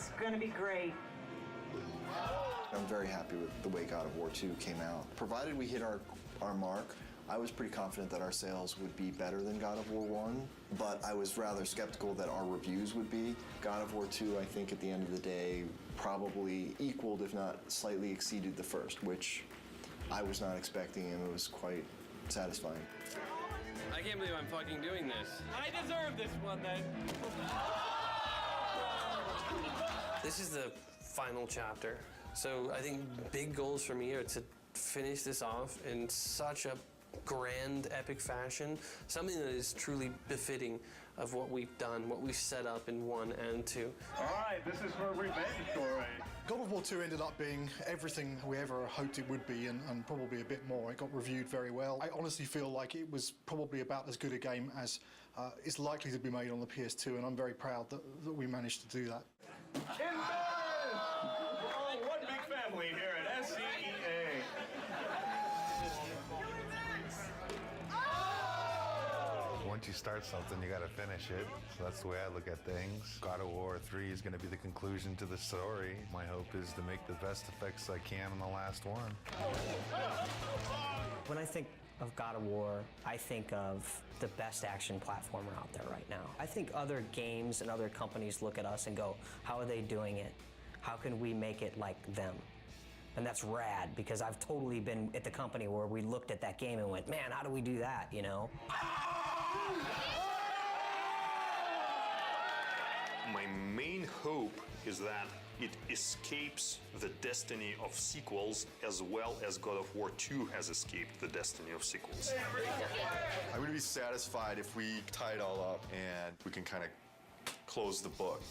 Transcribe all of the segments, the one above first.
It's going to be great. I'm very happy with the way God of War 2 came out. Provided we hit our mark, I was pretty confident that our sales would be better than God of War 1, but I was rather skeptical that our reviews would be. God of War 2, I think at the end of the day, probably equaled, if not slightly exceeded the first, which I was not expecting, and it was quite satisfying. I can't believe I'm fucking doing this. I deserve this one then. This is the final chapter. So I think big goals for me are to finish this off in such a grand, epic fashion, something that is truly befitting of what we've done, what we've set up in 1 and 2. All right, this is where we made the story. God of War 2 ended up being everything we ever hoped it would be, and probably a bit more. It got reviewed very well. I honestly feel like it was probably about as good a game as is likely to be made on the PS2, and I'm very proud that we managed to do that. Oh, one big family here at SCEA. Once you start something, you got to finish it. So that's the way I look at things. God of War 3 is going to be the conclusion to the story. My hope is to make the best effects I can on the last one. When I think of God of War, I think of the best action platformer out there right now. I think other games and other companies look at us and go, how are they doing it? How can we make it like them? And that's rad, because I've totally been at the company where we looked at that game and went, man, how do we do that, you know? My main hope is that it escapes the destiny of sequels as well as God of War 2 has escaped the destiny of sequels. I'm going to be satisfied if we tie it all up and we can kind of close the book.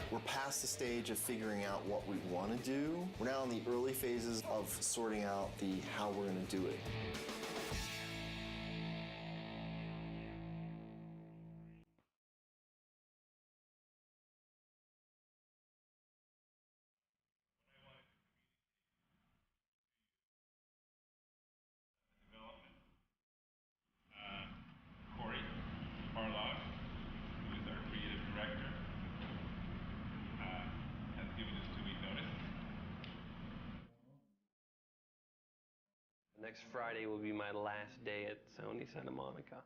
We're past the stage of figuring out what we want to do. We're now in the early phases of sorting out the how we're going to do it. Next Friday will be my last day at Sony Santa Monica.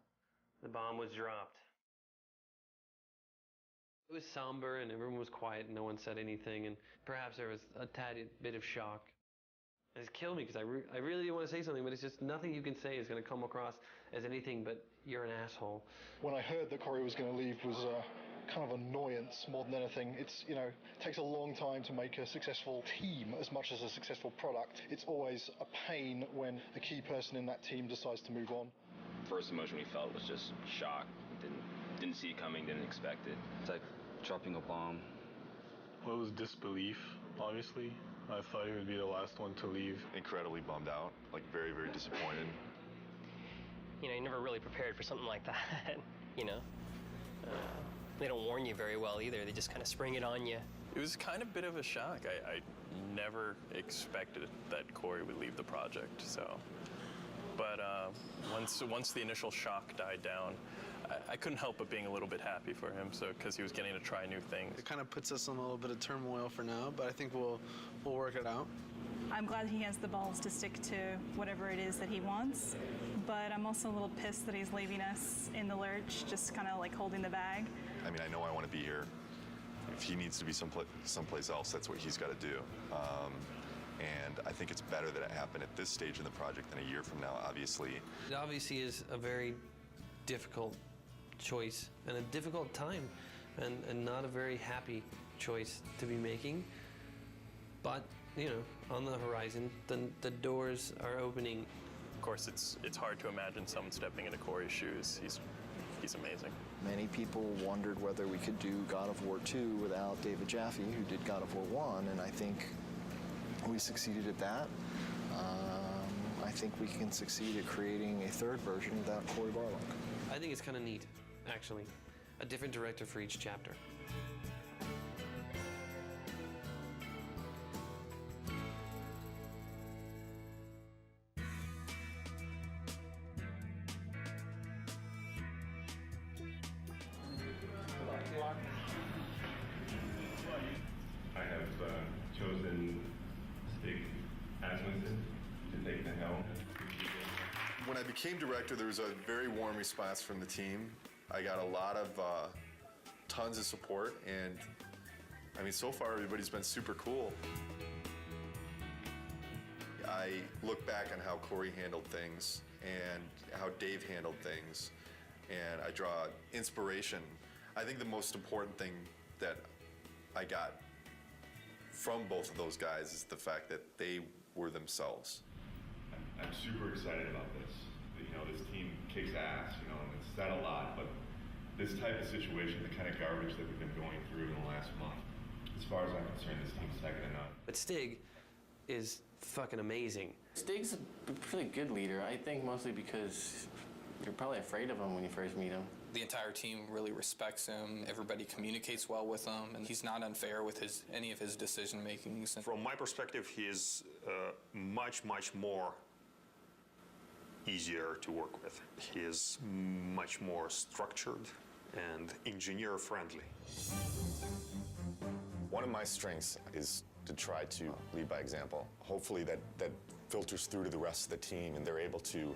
The bomb was dropped. It was somber and everyone was quiet and no one said anything, and perhaps there was a tad bit of shock. It's killed me because I really didn't want to say something, but it's just nothing you can say is going to come across as anything but you're an asshole. When I heard that Corey was going to leave was kind of annoyance more than anything. It's, you know, it takes a long time to make a successful team as much as a successful product. It's always a pain when a key person in that team decides to move on. First emotion we felt was just shock. Didn't see it coming, didn't expect it. It's like dropping a bomb. Well, it was disbelief, obviously. I thought he would be the last one to leave. Incredibly bummed out, like very, very disappointed. You know, you're never really prepared for something like that, you know? They don't warn you very well either. They just kind of spring it on you. It was kind of a bit of a shock. I never expected that Corey would leave the project, so. But once the initial shock died down, I couldn't help but being a little bit happy for him, so because he was getting to try new things. It kind of puts us in a little bit of turmoil for now, but I think we'll work it out. I'm glad he has the balls to stick to whatever it is that he wants, but I'm also a little pissed that he's leaving us in the lurch, just kind of like holding the bag. I mean, I know I want to be here. If he needs to be someplace else, that's what he's got to do. And I think it's better that it happened at this stage in the project than a year from now, obviously. It obviously is a very difficult choice and a difficult time and not a very happy choice to be making. But, you know, on the horizon, the doors are opening. Of course, it's hard to imagine someone stepping into Corey's shoes. He's amazing. Many people wondered whether we could do God of War 2 without David Jaffe, who did God of War 1, and I think we succeeded at that. I think we can succeed at creating a third version without Corey Barlog. I think it's kind of neat, actually. A different director for each chapter. When I became director, there was a very warm response from the team. I got a lot of tons of support, and I mean, so far everybody's been super cool. I look back on how Corey handled things and how Dave handled things, and I draw inspiration. I think the most important thing that I got from both of those guys is the fact that they were themselves. I'm super excited about this. You know, this team kicks ass, you know, and it's said a lot, but this type of situation, the kind of garbage that we've been going through in the last month, as far as I'm concerned, this team's second to none. But Stig is fucking amazing. Stig's a pretty good leader, I think mostly because you're probably afraid of him when you first meet him. The entire team really respects him. Everybody communicates well with him, and he's not unfair with any of his decision makings. From my perspective, he is much more easier to work with. He is much more structured and engineer friendly. One of my strengths is to try to lead by example. Hopefully that filters through to the rest of the team and they're able to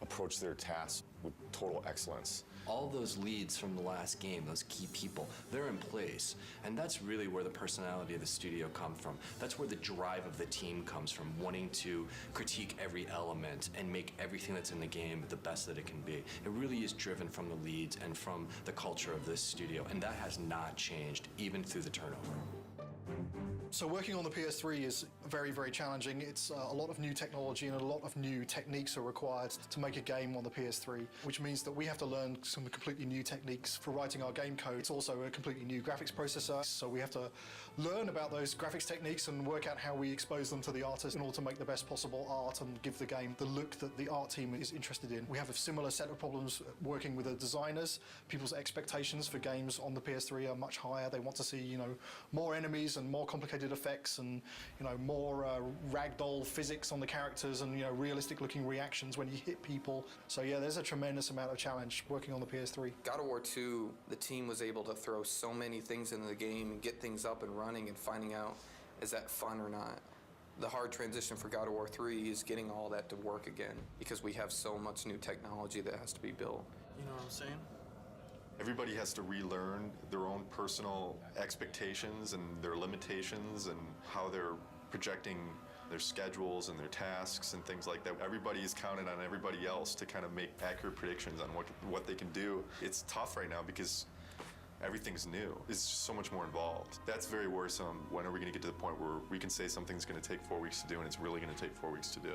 approach their tasks with total excellence. All those leads from the last game, those key people, they're in place. And that's really where the personality of the studio comes from. That's where the drive of the team comes from, wanting to critique every element and make everything that's in the game the best that it can be. It really is driven from the leads and from the culture of this studio, and that has not changed, even through the turnover. So working on the PS3 is very, very challenging. It's a lot of new technology and a lot of new techniques are required to make a game on the PS3, which means that we have to learn some completely new techniques for writing our game code. It's also a completely new graphics processor, so we have to learn about those graphics techniques and work out how we expose them to the artist in order to make the best possible art and give the game the look that the art team is interested in. We have a similar set of problems working with the designers. People's expectations for games on the PS3 are much higher. They want to see, you know, more enemies and more complicated effects and, you know, more ragdoll physics on the characters and, you know, realistic looking reactions when you hit people. So yeah, there's a tremendous amount of challenge working on the PS3. God of War 2, the team was able to throw so many things into the game and get things up and running and finding out, is that fun or not? The hard transition for God of War 3 is getting all that to work again because we have so much new technology that has to be built. You know what I'm saying? Everybody has to relearn their own personal expectations and their limitations and how they're projecting their schedules and their tasks and things like that. Everybody is counted on everybody else to kind of make accurate predictions on what they can do. It's tough right now because everything's new. It's just so much more involved. That's very worrisome. When are we going to get to the point where we can say something's going to take 4 weeks to do and it's really going to take 4 weeks to do?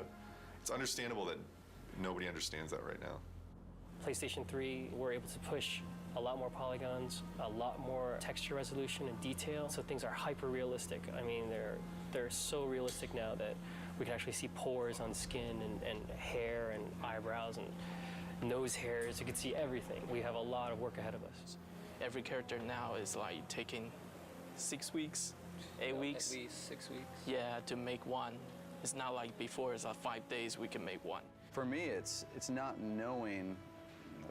It's understandable that nobody understands that right now. PlayStation 3, we're able to push a lot more polygons, a lot more texture resolution and detail, so things are hyper realistic. I mean, they're so realistic now that we can actually see pores on skin and hair and eyebrows and nose hairs. You can see everything. We have a lot of work ahead of us. Every character now is like taking 6 weeks, 8 weeks. At least 6 weeks. Yeah, to make one. It's not like before, it's like 5 days we can make one. For me, it's not knowing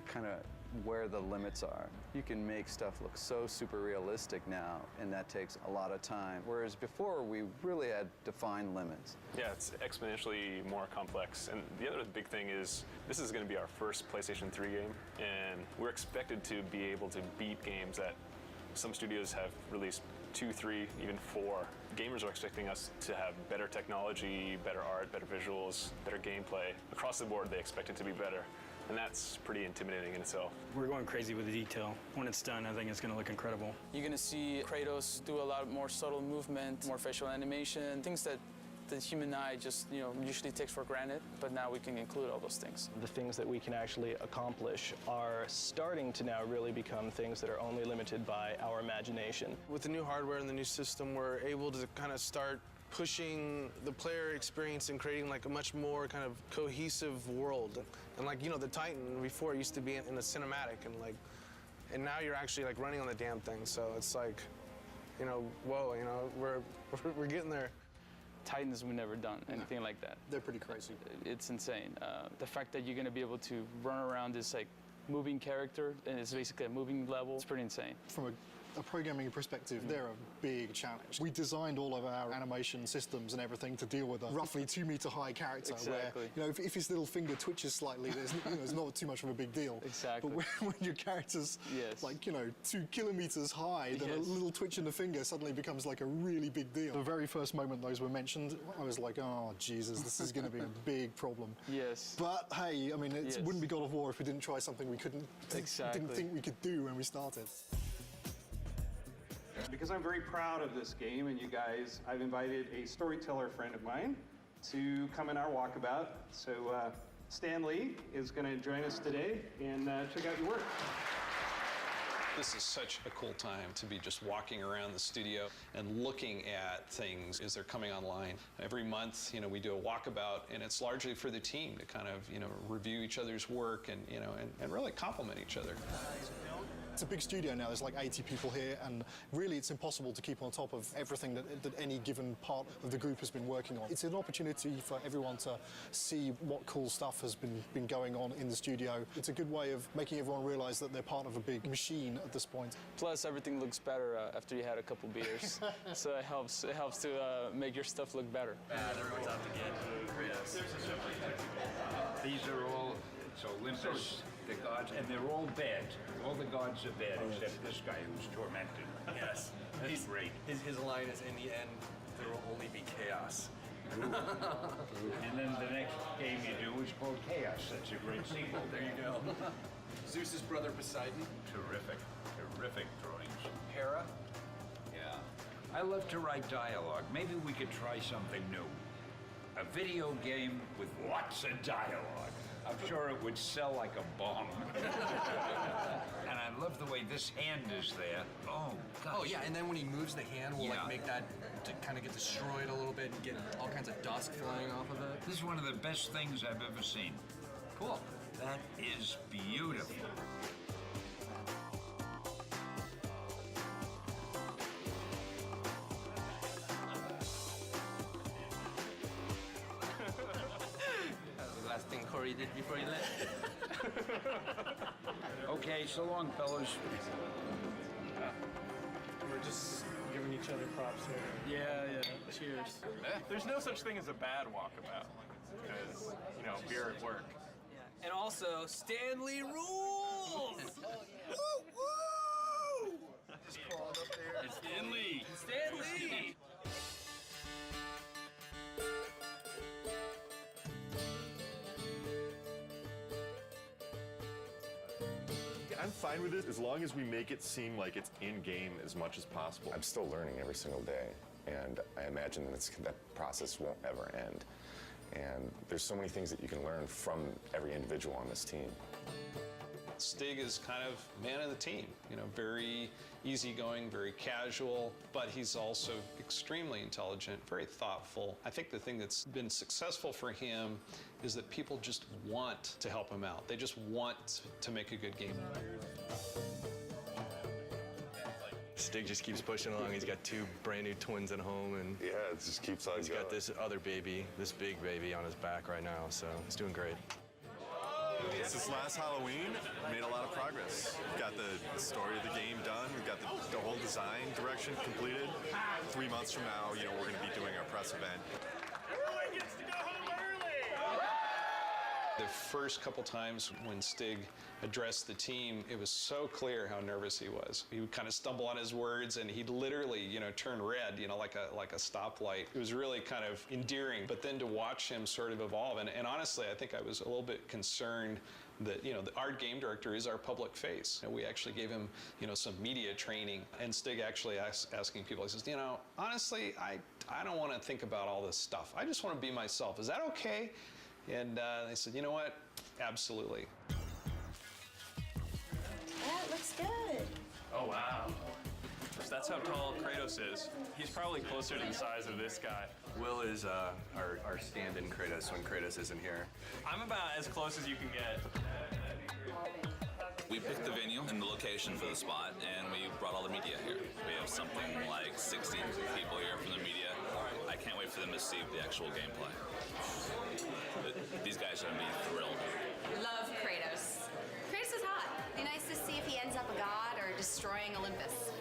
kind of where the limits are. You can make stuff look so super realistic now, and that takes a lot of time. Whereas before, we really had defined limits. Yeah, it's exponentially more complex. And the other big thing is, this is going to be our first PlayStation 3 game, and we're expected to be able to beat games that some studios have released 2, 3, even 4. Gamers are expecting us to have better technology, better art, better visuals, better gameplay. Across the board, they expect it to be better. And that's pretty intimidating in itself. We're going crazy with the detail. When it's done, I think it's going to look incredible. You're going to see Kratos do a lot more subtle movement, more facial animation, things that the human eye just, usually takes for granted, but now we can include all those things. The things that we can actually accomplish are starting to now really become things that are only limited by our imagination. With the new hardware and the new system, we're able to kind of start pushing the player experience and creating like a much more kind of cohesive world. And like, the Titan before used to be in a cinematic and now you're actually like running on the damn thing. So it's like, whoa, we're getting there. Titans, we've never done anything like that. They're pretty crazy. It's insane. The fact that you're going to be able to run around this like moving character and it's basically a moving level, it's pretty insane. From a a programming perspective, they're a big challenge. We designed all of our animation systems and everything to deal with a roughly 2 meter high character Exactly. where, if his little finger twitches slightly, there's not too much of a big deal. Exactly. But when your character's like, 2 kilometers high, then a little twitch in the finger suddenly becomes like a really big deal. The very first moment those were mentioned, I was like, oh, Jesus, this is going to be a big problem. Yes. But hey, I mean, it wouldn't be God of War if we didn't try something we didn't think we could do when we started. Because I'm very proud of this game and you guys, I've invited a storyteller friend of mine to come in our walkabout. So Stan Lee is going to join us today and check out your work. This is such a cool time to be just walking around the studio and looking at things as they're coming online. Every month, we do a walkabout, and it's largely for the team to kind of, review each other's work and, and really compliment each other. It's a big studio now, there's like 80 people here, and really it's impossible to keep on top of everything that any given part of the group has been working on. It's an opportunity for everyone to see what cool stuff has been going on in the studio. It's a good way of making everyone realize that they're part of a big machine at this point. Plus, everything looks better after you had a couple beers. So it helps to make your stuff look better. Everyone's out to get These are all, it's Olympus, the gods, and they're all bad. All the gods are bad, except this guy who's tormented. Yes. He's great. His line is, in the end, there will only be chaos. And then the next game you do is called Chaos. That's a great sequel. There you go. Zeus's brother Poseidon. Terrific, terrific drawings. Hera. Yeah. I love to write dialogue. Maybe we could try something new. A video game with lots of dialogue. I'm sure it would sell like a bomb. And I love the way this hand is there. Oh, gosh. Oh, yeah, and then when he moves the hand, we'll like make that to kind of get destroyed a little bit and get all kinds of dust flying off of it. This is one of the best things I've ever seen. Cool. That is beautiful. Last thing Corey did before he left. Okay, so long, fellas. We're just giving each other props here. Yeah. Cheers. There's no such thing as a bad walkabout because, beer at work. And also, Stanley rules! Woo, woo! Just crawled up there. It's Stanley. Stanley! I'm fine with it as long as we make it seem like it's in-game as much as possible. I'm still learning every single day, and I imagine that process won't ever end. And there's so many things that you can learn from every individual on this team. Stig is kind of man of the team, very easygoing, very casual, but he's also extremely intelligent, very thoughtful. I think the thing that's been successful for him is that people just want to help him out. They just want to make a good game. Stig just keeps pushing along. He's got 2 brand new twins at home, and yeah, it just keeps on He's got this other baby, this big baby on his back right now, so he's doing great. Since last Halloween, we made a lot of progress. We've got the story of the game done. We've got the whole design direction completed. 3 months from now, we're going to be doing our press event. Everyone gets to go home early! The first couple times when Stig addressed the team, it was so clear how nervous he was. He would kind of stumble on his words, and he'd literally, turn red, like a stoplight. It was really kind of endearing. But then to watch him sort of evolve, and honestly, I think I was a little bit concerned that, our game director is our public face. And we actually gave him, some media training. And Stig actually asking people, he says, honestly, I don't want to think about all this stuff. I just want to be myself. Is that okay? And they said, you know what? Absolutely. That looks good. Oh, wow. That's how tall Kratos is. He's probably closer to the size of this guy. Will is our stand-in Kratos when Kratos isn't here. I'm about as close as you can get. We picked the venue and the location for the spot, and we brought all the media here. We have something like 60 people here from the media. I can't wait for them to see the actual gameplay. These guys are going to be thrilled. Love Kratos. Kratos is hot. Be nice to see if he ends up a god or destroying Olympus.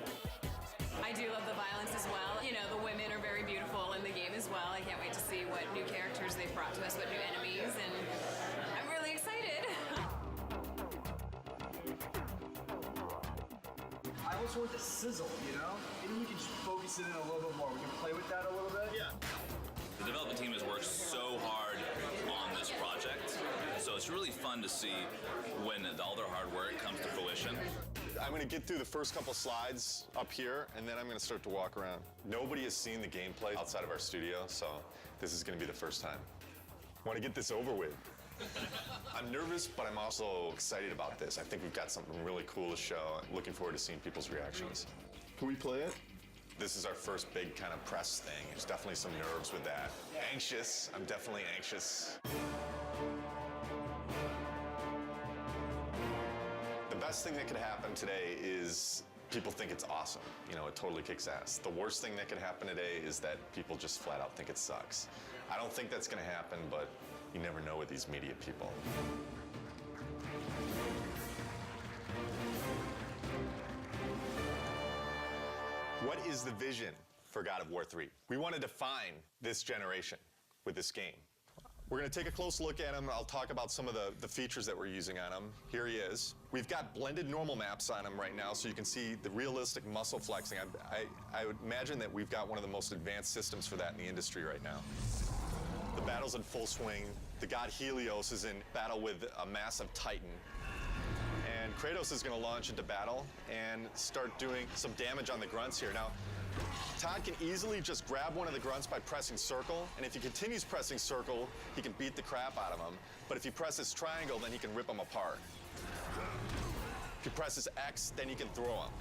well. I can't wait to see what new characters they've brought to us, what new enemies, and I'm really excited. I also want the sizzle, you know? Maybe we can just focus it in a little bit more. We can play with that a little bit. Yeah. The development team has worked so hard on this project, so it's really fun to see when all their hard work comes to fruition. I'm going to get through the first couple slides up here, and then I'm going to start to walk around. Nobody has seen the gameplay outside of our studio, so this is going to be the first time. I want to get this over with. I'm nervous, but I'm also excited about this. I think we've got something really cool to show. I'm looking forward to seeing people's reactions. Can we play it? This is our first big kind of press thing. There's definitely some nerves with that. Anxious. I'm definitely anxious. The best thing that could happen today is people think it's awesome. You know, it totally kicks ass. The worst thing that could happen today is that people just flat out think it sucks. I don't think that's going to happen, but you never know with these media people. What is the vision for God of War 3? We want to define this generation with this game. We're going to take a close look at him. I'll talk about some of the features that we're using on him. Here he is. We've got blended normal maps on him right now, so you can see the realistic muscle flexing. I would imagine that we've got one of the most advanced systems for that in the industry right now. The battle's in full swing. The god Helios is in battle with a massive titan. And Kratos is going to launch into battle and start doing some damage on the grunts here. Now, Todd can easily just grab one of the grunts by pressing circle, and if he continues pressing circle, he can beat the crap out of him. But if he presses triangle, then he can rip them apart. If he presses X, then he can throw them.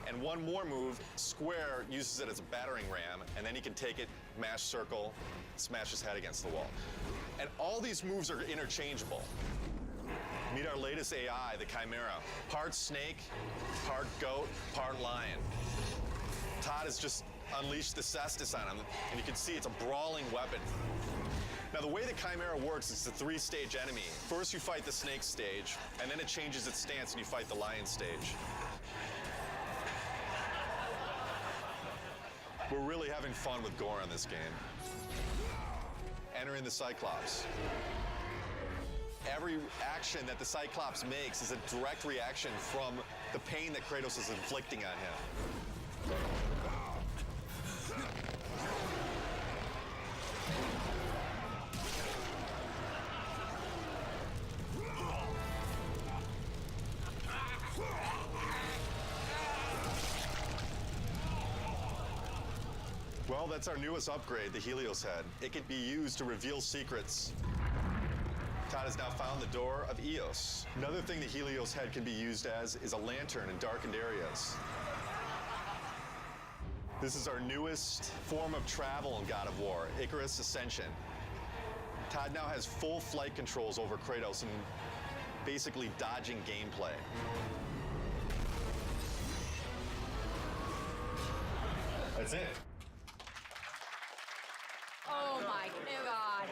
And one more move, square, uses it as a battering ram, and then he can take it, mash circle, smash his head against the wall. And all these moves are interchangeable. Meet our latest AI, the Chimera. Part snake, part goat, part lion. Todd has just unleashed the cestus on him, and you can see it's a brawling weapon. Now, the way the Chimera works is it's a three-stage enemy. First, you fight the snake stage, and then it changes its stance, and you fight the lion stage. We're really having fun with gore in this game. Entering the Cyclops. Every action that the Cyclops makes is a direct reaction from the pain that Kratos is inflicting on him. Well, that's our newest upgrade, the Helios Head. It can be used to reveal secrets. Todd has now found the door of Eos. Another thing the Helios Head can be used as is a lantern in darkened areas. This is our newest form of travel in God of War, Icarus Ascension. Todd now has full flight controls over Kratos and basically dodging gameplay. That's it. Oh my God,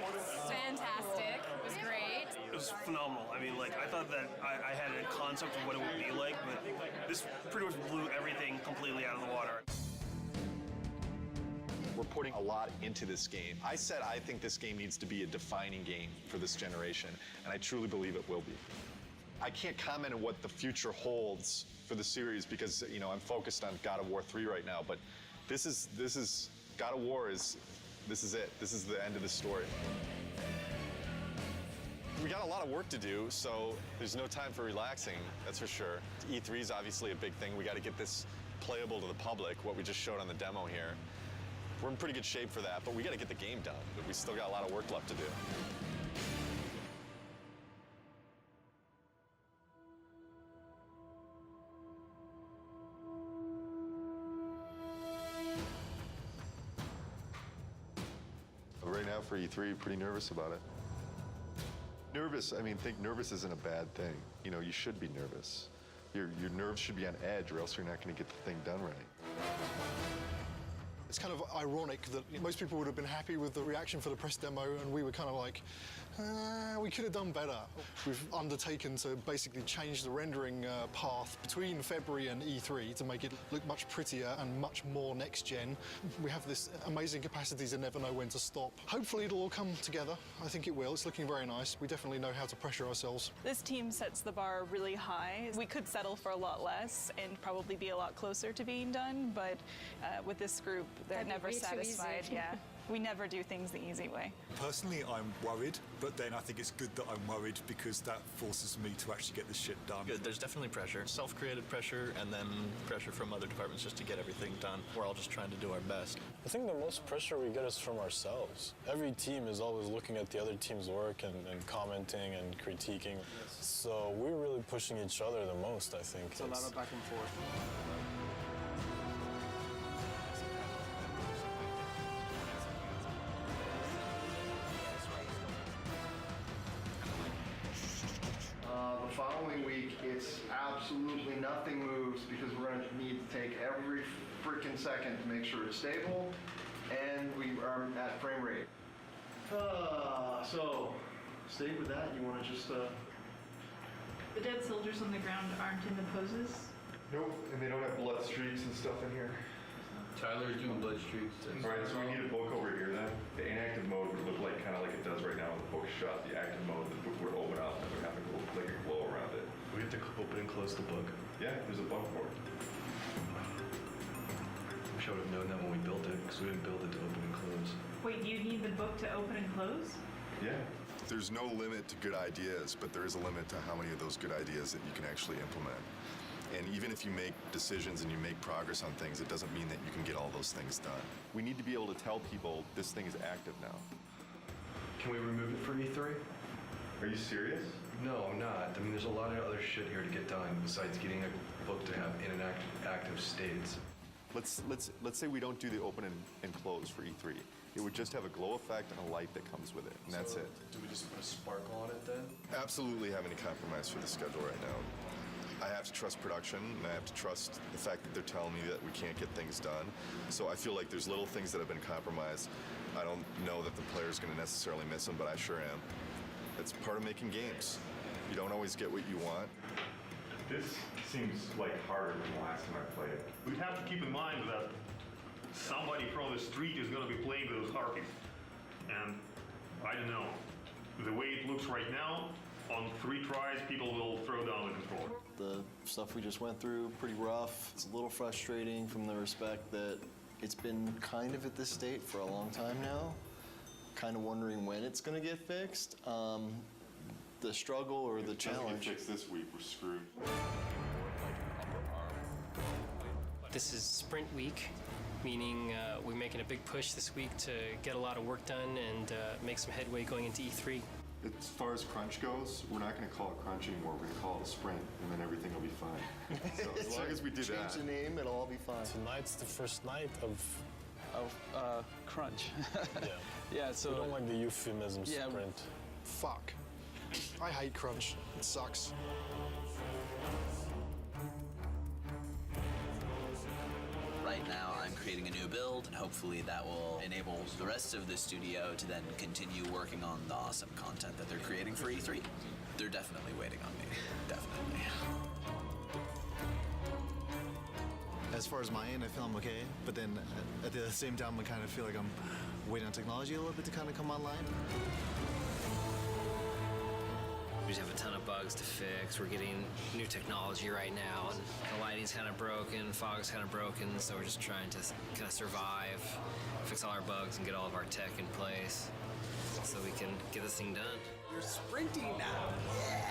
fantastic. It was great. It was phenomenal. I mean, like, I thought that I had a concept of what it would be like, but this pretty much blew everything completely out of the water. We're putting a lot into this game. I said I think this game needs to be a defining game for this generation, and I truly believe it will be. I can't comment on what the future holds for the series because, you know, I'm focused on God of War 3 right now, but this is God of War is, this is it. This is the end of the story. We got a lot of work to do, so there's no time for relaxing, that's for sure. E3 is obviously a big thing. We got to get this playable to the public, what we just showed on the demo here. We're in pretty good shape for that, but we got to get the game done. But we still got a lot of work left to do. Right now for E3, pretty nervous about it. Nervous, I mean, think nervous isn't a bad thing. You know, you should be nervous. Your nerves should be on edge or else you're not going to get the thing done right. It's kind of ironic that most people would have been happy with the reaction for the press demo, and we were kind of like, We could have done better. We've undertaken to basically change the rendering path between February and E3 to make it look much prettier and much more next-gen. We have this amazing capacity to never know when to stop. Hopefully it'll all come together. I think it will. It's looking very nice. We definitely know how to pressure ourselves. This team sets the bar really high. We could settle for a lot less and probably be a lot closer to being done, but with this group, they're That'd never be too satisfied. easy. Yeah. We never do things the easy way. Personally, I'm worried, but then I think it's good that I'm worried because that forces me to actually get this shit done. Good. There's definitely pressure, self-created pressure, and then pressure from other departments just to get everything done. We're all just trying to do our best. I think the most pressure we get is from ourselves. Every team is always looking at the other team's work and commenting and critiquing. So we're really pushing each other the most, I think. It's a lot of back and forth. The following week, it's absolutely nothing moves because we're going to need to take every freaking second to make sure it's stable and we are at frame rate. So, stay with that. You want to just... The dead soldiers on the ground aren't in the poses? Nope, and they don't have blood streaks and stuff in here. Tyler's doing blood streaks. Alright, so we need a book over here then. The inactive mode would look like kind of like it does right now with the book shut. The active mode, the book would open up and it would have like a glow around it. We have to open and close the book. Yeah, there's a book for it. We should have known that when we built it, because we didn't build it to open and close. Wait, you need the book to open and close? Yeah. There's no limit to good ideas, but there is a limit to how many of those good ideas that you can actually implement. And even if you make decisions and you make progress on things, it doesn't mean that you can get all those things done. We need to be able to tell people this thing is active now. Can we remove it for E3? Are you serious? No, I'm not. I mean, there's a lot of other shit here to get done besides getting a book to have in an active states. Let's say we don't do the open and close for E3. It would just have a glow effect and a light that comes with it, and that's it. Do we just put a sparkle on it then? Absolutely have any compromise for the schedule right now. I have to trust production, and I have to trust the fact that they're telling me that we can't get things done. So I feel like there's little things that have been compromised. I don't know that the player's going to necessarily miss them, but I sure am. It's part of making games. You don't always get what you want. This seems like harder than the last time I played it. We have to keep in mind that somebody from the street is going to be playing those harpies. And I don't know. The way it looks right now, on 3 tries, people will throw down the controller. The stuff we just went through, pretty rough. It's a little frustrating from the respect that it's been kind of at this state for a long time now. Kind of wondering when it's going to get fixed. The struggle or the challenge. If it doesn't get fixed this week, we're screwed. This is sprint week, meaning we're making a big push this week to get a lot of work done and make some headway going into E3. As far as crunch goes, we're not going to call it crunch anymore. We're going to call it a sprint, and then everything will be fine. So as long as we do that. Change the name, it'll all be fine. Tonight's the first night of crunch. Yeah. Yeah, so... We don't like the euphemism sprint. Fuck. I hate crunch. It sucks. Right now, I'm creating a new build, and hopefully that will enable the rest of the studio to then continue working on the awesome content that they're creating for E3. They're definitely waiting on me. Definitely. As far as my end, I feel I'm okay, but then at the same time, I kind of feel like I'm waiting on technology a little bit to kind of come online. We just have a ton of bugs to fix. We're getting new technology right now, and the lighting's kind of broken, fog's kind of broken, so we're just trying to kind of survive, fix all our bugs, and get all of our tech in place so we can get this thing done. You're sprinting now. Yeah.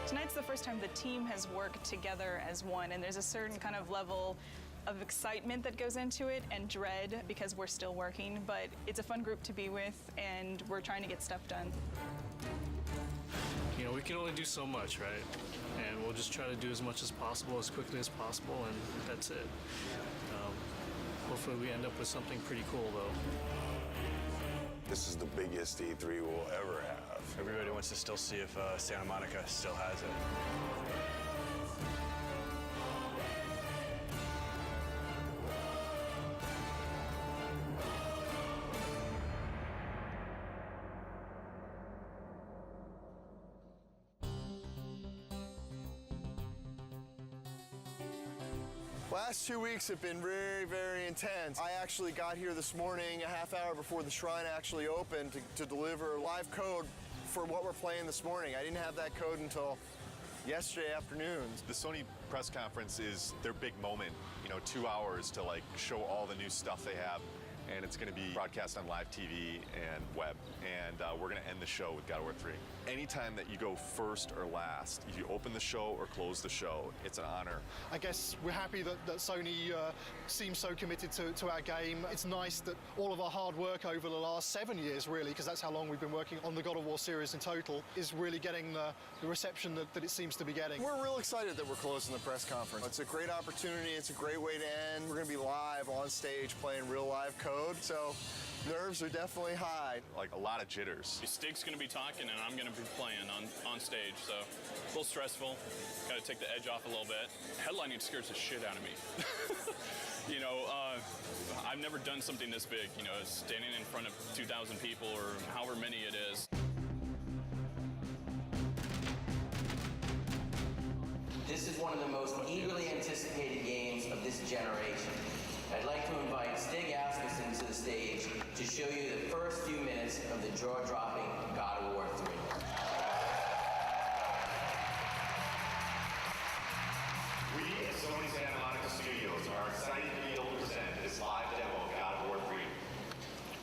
Tonight's the first time the team has worked together as one, and there's a certain kind of level of excitement that goes into it and dread because we're still working, but it's a fun group to be with and we're trying to get stuff done. You know, we can only do so much, right? And we'll just try to do as much as possible, as quickly as possible, and that's it. Hopefully we end up with something pretty cool, though. This is the biggest E3 we'll ever have. Everybody wants to still see if Santa Monica still has it. Last 2 weeks have been very, very intense. I actually got here this morning a half hour before the shrine actually opened to deliver live code for what we're playing this morning. I didn't have that code until yesterday afternoon. The Sony press conference is their big moment, 2 hours to like show all the new stuff they have. And it's going to be broadcast on live TV and web. And we're going to end the show with God of War 3. Anytime that you go first or last, if you open the show or close the show, it's an honor. I guess we're happy that Sony seems so committed to our game. It's nice that all of our hard work over the last 7 years, really, because that's how long we've been working on the God of War series in total, is really getting the reception that it seems to be getting. We're real excited that we're closing the press conference. It's a great opportunity. It's a great way to end. We're going to be live on stage playing real live code, so nerves are definitely high. Like a lot of jitters. Stig's going to be talking and I'm going to be playing on stage, so a little stressful. Got to take the edge off a little bit. Headlining scares the shit out of me. I've never done something this big, standing in front of 2,000 people or however many it is. This is one of the most eagerly anticipated games of this generation. I'd like to invite Stig Asmussen to the stage to show you the first few minutes of the jaw-dropping God of War 3. We at Sony Santa Monica Studios are excited to be able to present this live demo of God of War 3.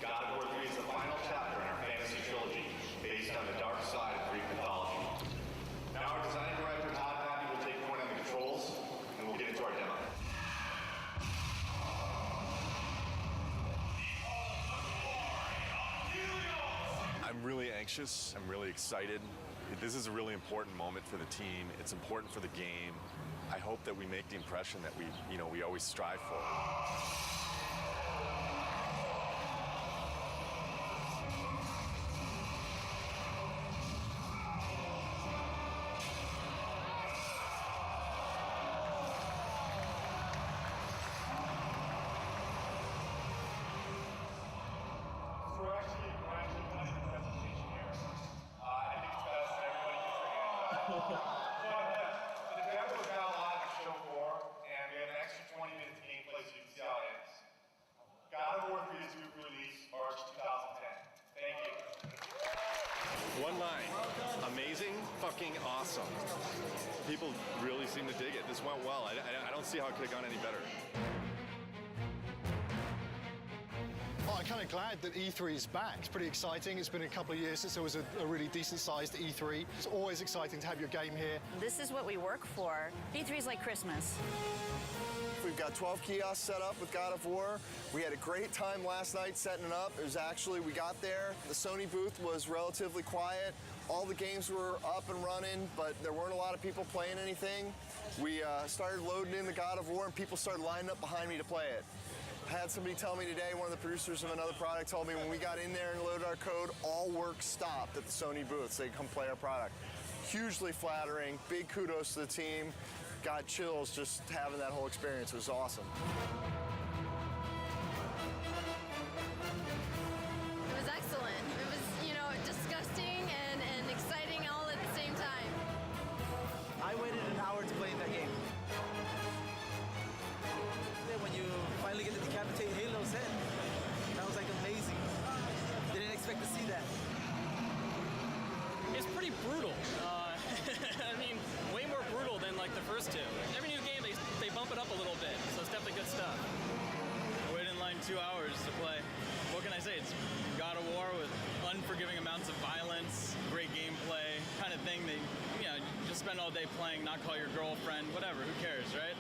God of War 3 is the final chapter in our fantasy trilogy, based on the dark side of Greek mythology. Now our design director, Todd Happy, will take point on the controls, and we'll get into our demo. I'm really anxious. I'm really excited. This is a really important moment for the team. It's important for the game. I hope that we make the impression that we always strive for. One line. Amazing, fucking awesome. People really seem to dig it. This went well. I don't see how it could have gone any better. Oh, I'm kind of glad that E3 is back. It's pretty exciting. It's been a couple of years since there was a really decent-sized E3. It's always exciting to have your game here. This is what we work for. E3 is like Christmas. We've got 12 kiosks set up with God of War. We had a great time last night setting it up. It was actually, we got there, the Sony booth was relatively quiet. All the games were up and running, but there weren't a lot of people playing anything. We started loading in the God of War and people started lining up behind me to play it. I had somebody tell me today, one of the producers of another product told me when we got in there and loaded our code, all work stopped at the Sony booth so they could come play our product. Hugely flattering, big kudos to the team. Got chills just having that whole experience. It was awesome. It was excellent. It was, disgusting and exciting all at the same time. I waited an hour to play that game. When you finally get to decapitate Helios Head, that was like amazing. Didn't expect to see that. It's pretty brutal. I mean, way more brutal than like the first two. Every new game, they bump it up a little bit, so it's definitely good stuff. I waited in line 2 hours to play. What can I say? It's God of War with unforgiving amounts of violence, great gameplay, kind of thing that, just spend all day playing, not call your girlfriend, whatever, who cares, right?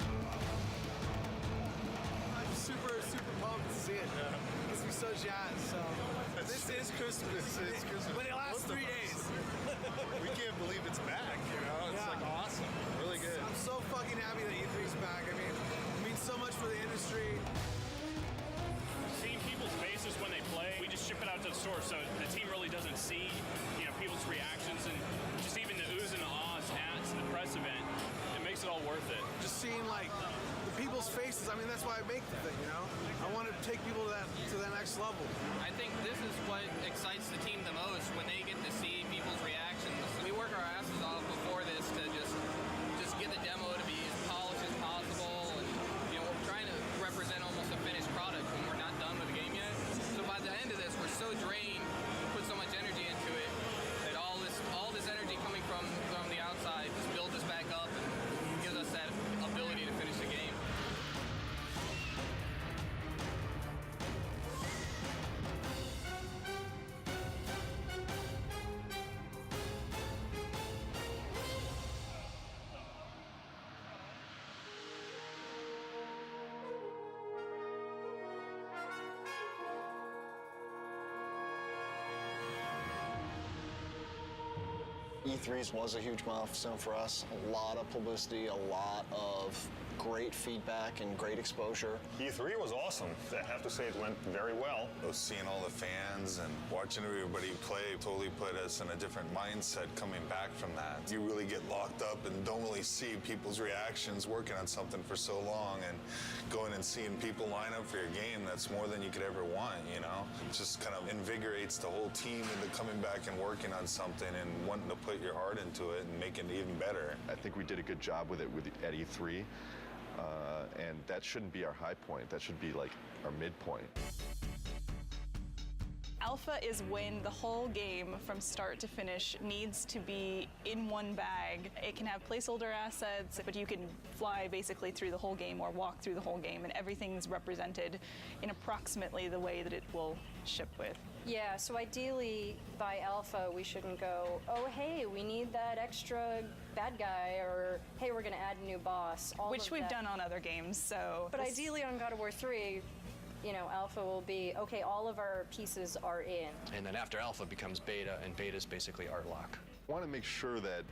I'm super pumped to see it. Makes me so jazzed. So this is Christmas. It's Christmas. But it lasts 3 days. We can't believe it's back, It's like awesome. Really good. I'm so fucking happy that E3 is back. I mean, it means so much for the industry. Seeing people's faces when they play, we just ship it out to the store, so the team really doesn't see, people's reactions and just even the oohs and the ahs at the press event. It makes it all worth it. Just seeing the people's faces. I mean, that's why I make the thing. I want to take people to that next level. I think this is what excites the team the most when they get to see people's reactions. We work our asses off before this to just get the demo to be as polished as possible, and E3s was a huge milestone for us. A lot of publicity, a lot of great feedback and great exposure. E3 was awesome. I have to say it went very well. Seeing all the fans and watching everybody play totally put us in a different mindset coming back from that. You really get locked up and don't really see people's reactions working on something for so long, and going and seeing people line up for your game, that's more than you could ever want, you know? It just kind of invigorates the whole team into coming back and working on something and wanting to put your heart into it and make it even better. I think we did a good job with it at E3. And that shouldn't be our high point. That should be like our midpoint. Alpha is when the whole game from start to finish needs to be in one bag. It can have placeholder assets, but you can fly basically through the whole game or walk through the whole game, and everything's represented in approximately the way that it will ship with. Yeah, so ideally by Alpha we shouldn't go, oh hey, we need that extra bad guy, or hey, we're gonna add a new boss. Which we've done on other games, so. But ideally on God of War 3, you know, Alpha will be, okay, all of our pieces are in. And then after Alpha becomes Beta, and Beta is basically art lock. I want to make sure that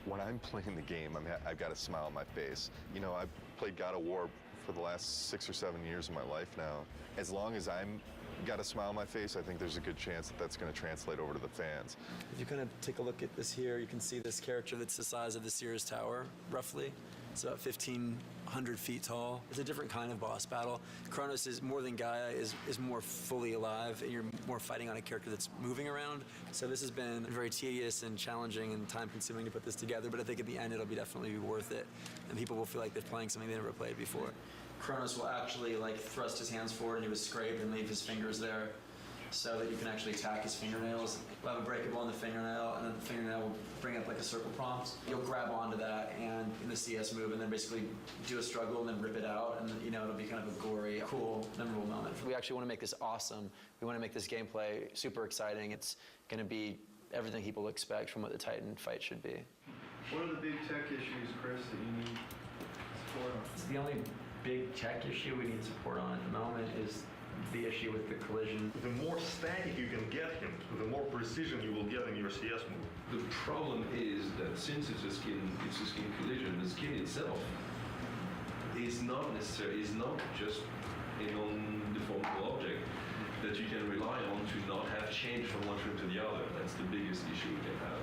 when I'm playing the game, I've got a smile on my face. You know, I've played God of War for the last 6 or 7 years of my life now. As long as I'm got a smile on my face, I think there's a good chance that that's going to translate over to the fans. If you kind of take a look at this here, you can see this character that's the size of the Sears Tower, roughly. It's about 1,500 feet tall. It's a different kind of boss battle. Kronos is more than Gaia, is more fully alive, and you're more fighting on a character that's moving around. So this has been very tedious and challenging and time-consuming to put this together, but I think at the end it'll definitely be worth it, and people will feel like they're playing something they never played before. Kronos will actually thrust his hands forward and do a scrape and leave his fingers there, so that you can actually attack his fingernails. We'll have a breakable on the fingernail, and then the fingernail will bring up like a circle prompt. You'll grab onto that and in the CS move, and then basically do a struggle and then rip it out, and then, you know, it'll be kind of a gory, cool, memorable moment. We actually want to make this awesome. We want to make this gameplay super exciting. It's going to be everything people expect from what the Titan fight should be. What are the big tech issues, Chris, that you need support on? The only big tech issue we need support on at the moment is the issue with the collision. The more static you can get him, the more precision you will get in your CS move. The problem is that since it's a skin collision, the skin itself is not just a non-deformable object that you can rely on to not have change from one frame to the other. That's the biggest issue we can have.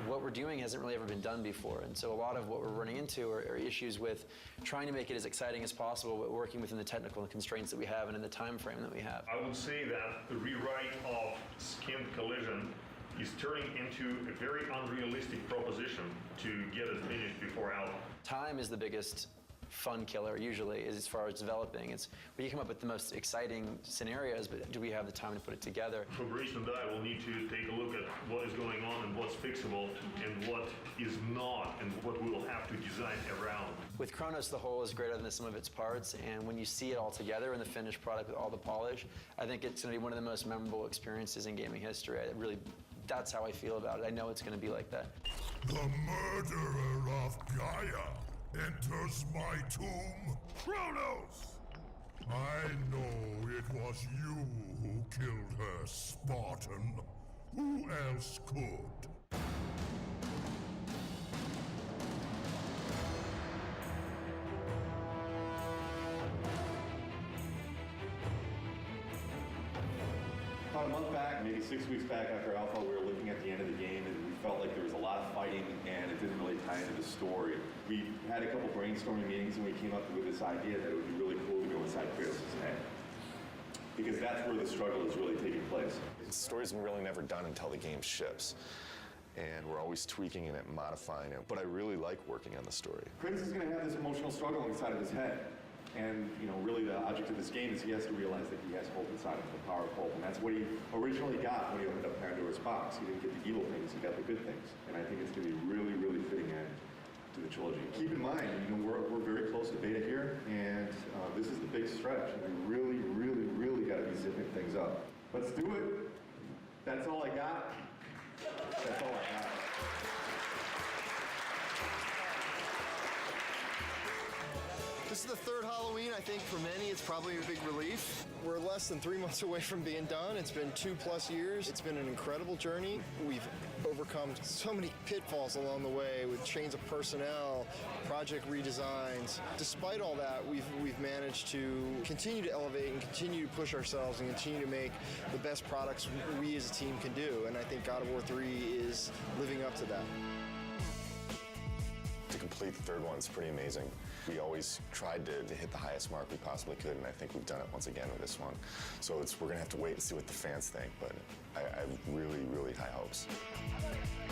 What we're doing hasn't really ever been done before, and so a lot of what we're running into are issues with trying to make it as exciting as possible, but working within the technical constraints that we have and in the time frame that we have. I would say that the rewrite of skin collision is turning into a very unrealistic proposition to get it finished before Alpha. Time is the biggest fun killer usually, as far as developing. It's where you come up with the most exciting scenarios, but do we have the time to put it together? Fabrice and I will need to take a look at what is going on and what's fixable and what is not, and what we will have to design around. With Kronos, the whole is greater than the sum of its parts, and when you see it all together in the finished product with all the polish, I think it's going to be one of the most memorable experiences in gaming history. That's how I feel about it. I know it's going to be like that. The murderer of Gaia enters my tomb. Kronos! I know it was you who killed her, Spartan. Who else could? About a month back, maybe 6 weeks back after Alpha, we were looking at the end of the game and we felt like there was a lot of fighting and it didn't really tie into the story. We had a couple brainstorming meetings and we came up with this idea that it would be really cool to go inside Kratos' head. Because that's where the struggle is really taking place. The story's really never done until the game ships. And we're always tweaking it and modifying it. But I really like working on the story. Kratos is going to have this emotional struggle inside of his head. And, you know, really the object of this game is he has to realize that he has hope inside of him, the power of hope. And that's what he originally got when he opened up Pandora's box. He didn't get the evil things, he got the good things. And I think it's going to be really, really fitting end to the trilogy. Keep in mind, you know, we're very close to beta here, and this is the big stretch. And we really, really, really got to be zipping things up. Let's do it. That's all I got. That's all I got. This is the third Halloween. I think for many it's probably a big relief. We're less than 3 months away from being done. It's been 2+ years. It's been an incredible journey. We've overcome so many pitfalls along the way with change of personnel, project redesigns. Despite all that, we've managed to continue to elevate and continue to push ourselves and continue to make the best products we as a team can do. And I think God of War 3 is living up to that. To complete the third one is pretty amazing. We always tried to hit the highest mark we possibly could, and I think we've done it once again with this one. So we're going to have to wait and see what the fans think, but I have really, really high hopes.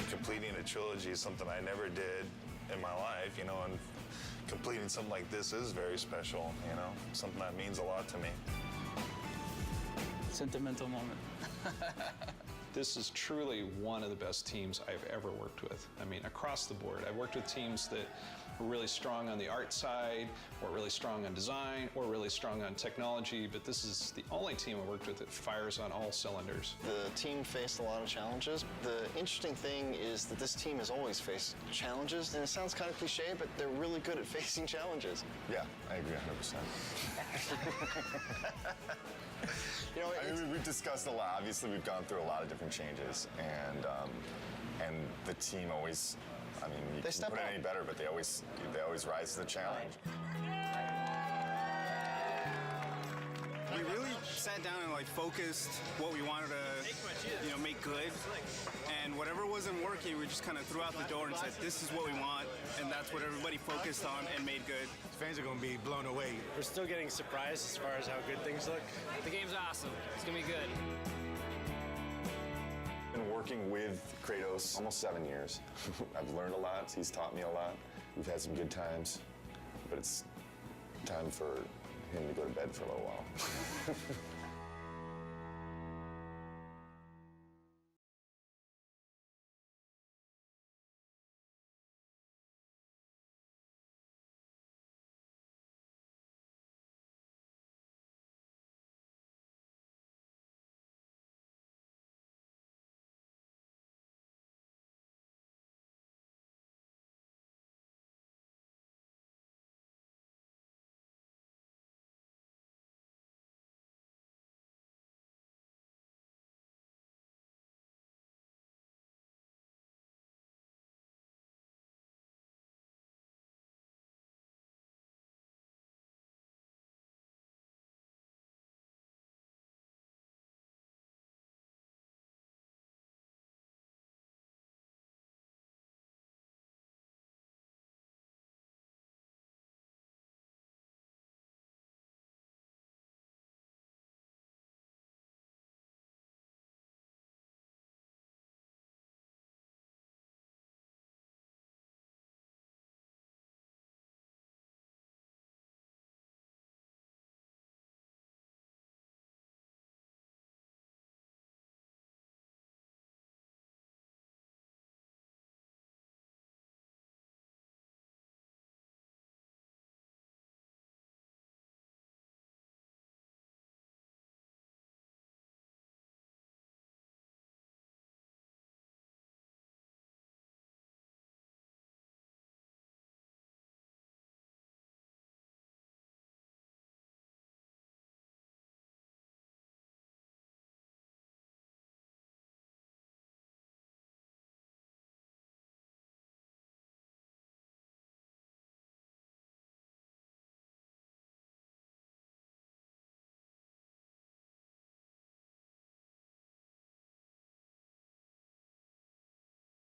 Completing a trilogy is something I never did in my life, you know, and completing something like this is very special, you know, something that means a lot to me. Sentimental moment. This is truly one of the best teams I've ever worked with. I mean, across the board. I've worked with teams that were really strong on the art side, or really strong on design, or really strong on technology, but this is the only team I worked with that fires on all cylinders. The team faced a lot of challenges. The interesting thing is that this team has always faced challenges, and it sounds kind of cliche, but they're really good at facing challenges. Yeah, I agree 100%. You know, I mean, we've discussed a lot. Obviously, we've gone through a lot of different changes, and the team always, I mean, you can put it any better, but they always rise to the challenge. We really sat down and focused what we wanted to, make good, and whatever wasn't working, we just kind of threw out the door and said, this is what we want, and that's what everybody focused on and made good. Fans are going to be blown away. We're still getting surprised as far as how good things look. The game's awesome. It's gonna be good. Been working with Kratos almost 7 years. I've learned a lot. He's taught me a lot. We've had some good times, but it's time for him to go to bed for a little while.